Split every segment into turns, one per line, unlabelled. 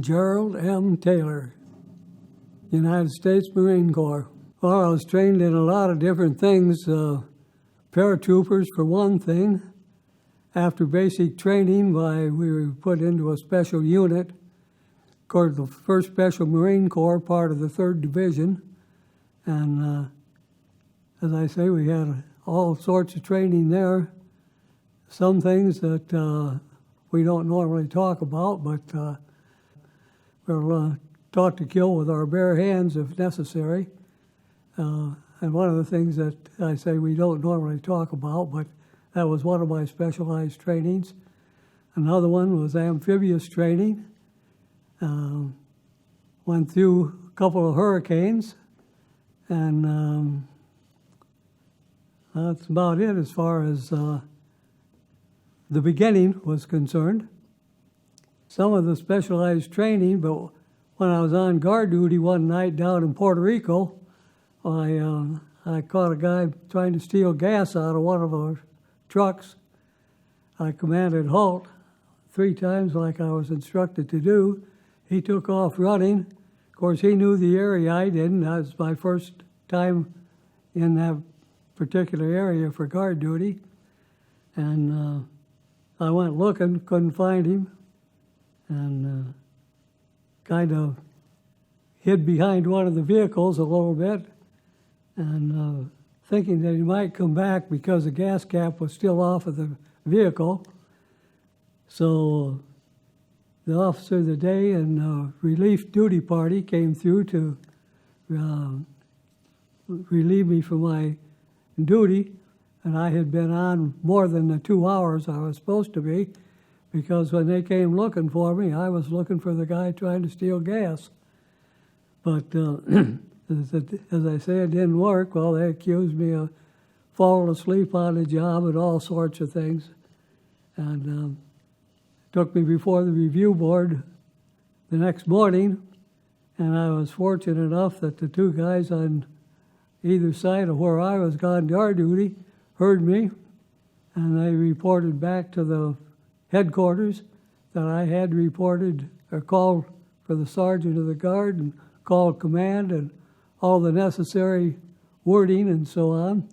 Gerald M. Taylor, United States Marine Corps. Well, I was trained in a lot of different things. Paratroopers, for one thing. After basic training, we were put into a special unit, called the 1st Special Marine Corps, part of the 3rd Division. And as I say, we had all sorts of training there. Some things that we don't normally talk about, but we're taught to kill with our bare hands if necessary. And one of the things that I say we don't normally talk about, but that was one of my specialized trainings. Another one was amphibious training. Went through a couple of hurricanes, and that's about it as far as the beginning was concerned. Some of the specialized training, but when I was on guard duty one night down in Puerto Rico, I caught a guy trying to steal gas out of one of our trucks. I commanded halt 3 times like I was instructed to do. He took off running. Of course, he knew the area, I didn't. That was my first time in that particular area for guard duty. And I went looking, couldn't find him, and kind of hid behind one of the vehicles a little bit, and thinking that he might come back because the gas cap was still off of the vehicle. So the officer of the day and relief duty party came through to relieve me from my duty, and I had been on more than the 2 hours I was supposed to be, because when they came looking for me, I was looking for the guy trying to steal gas. But as I say, it didn't work. Well, they accused me of falling asleep on the job and all sorts of things. And took me before the review board the next morning, and I was fortunate enough that the 2 guys on either side of where I was on guard duty heard me, and they reported back to the headquarters that I had reported or called for the sergeant of the guard and called command and all the necessary wording and so on.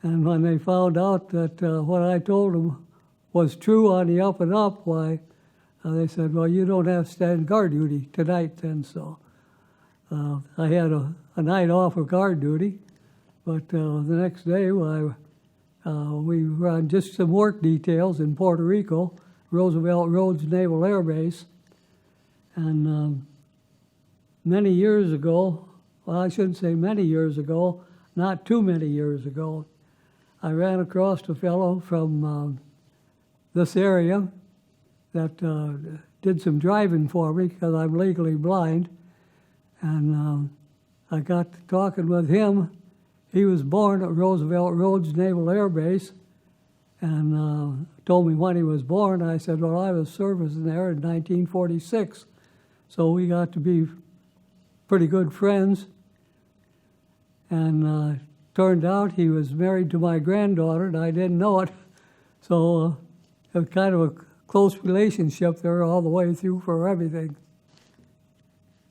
And when they found out that what I told them was true on the up and up, why, they said, well, you don't have to stand guard duty tonight then. So I had a night off of guard duty, but the next day we were on just some work details in Puerto Rico, Roosevelt Roads Naval Air Base. And many years ago, well, I shouldn't say many years ago, not too many years ago, I ran across a fellow from this area that did some driving for me because I'm legally blind. And I got to talking with him. He was born at Roosevelt Roads Naval Air Base, and told me when he was born. I said, well, I was servicing there in 1946. So we got to be pretty good friends. And turned out he was married to my granddaughter, and I didn't know it. So it was kind of a close relationship there all the way through for everything.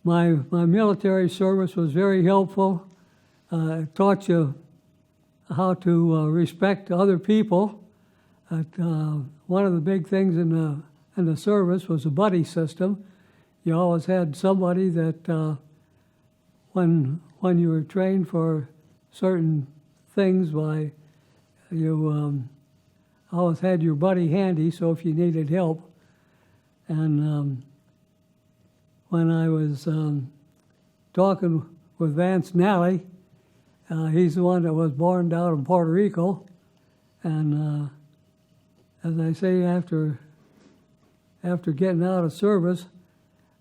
My military service was very helpful. It taught you how to respect other people. One of the big things in the service was a buddy system. You always had somebody that when you were trained for certain things, why you always had your buddy handy, so if you needed help. And when I was talking with Vance Nally, he's the one that was born down in Puerto Rico. And as I say, after getting out of service,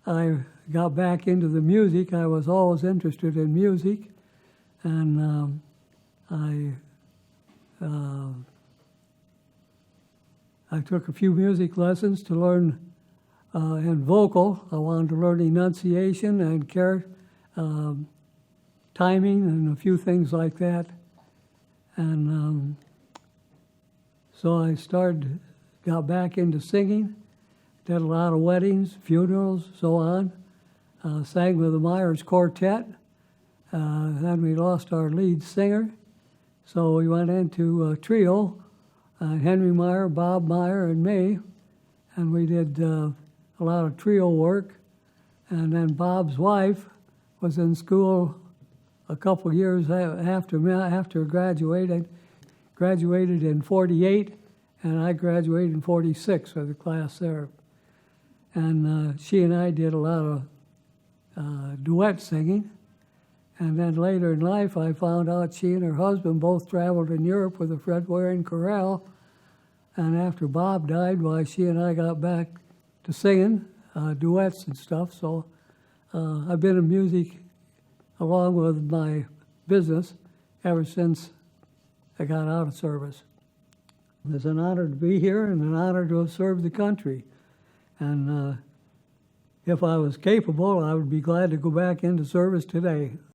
I got back into the music. I was always interested in music. And I took a few music lessons to learn and vocal. I wanted to learn enunciation and timing and a few things like that. And so I got back into singing, did a lot of weddings, funerals, so on. Sang with the Myers Quartet. Then we lost our lead singer, so we went into a trio, Henry Meyer, Bob Meyer, and me, and we did a lot of trio work. And then Bob's wife was in school a couple years after me, after graduated in '48, and I graduated in '46 with the class there. And she and I did a lot of duet singing. And then later in life, I found out she and her husband both traveled in Europe with the Fred Waring Chorale. And after Bob died, why, she and I got back to singing duets and stuff. So I've been in music along with my business ever since I got out of service. It's an honor to be here and an honor to have served the country. And if I was capable, I would be glad to go back into service today.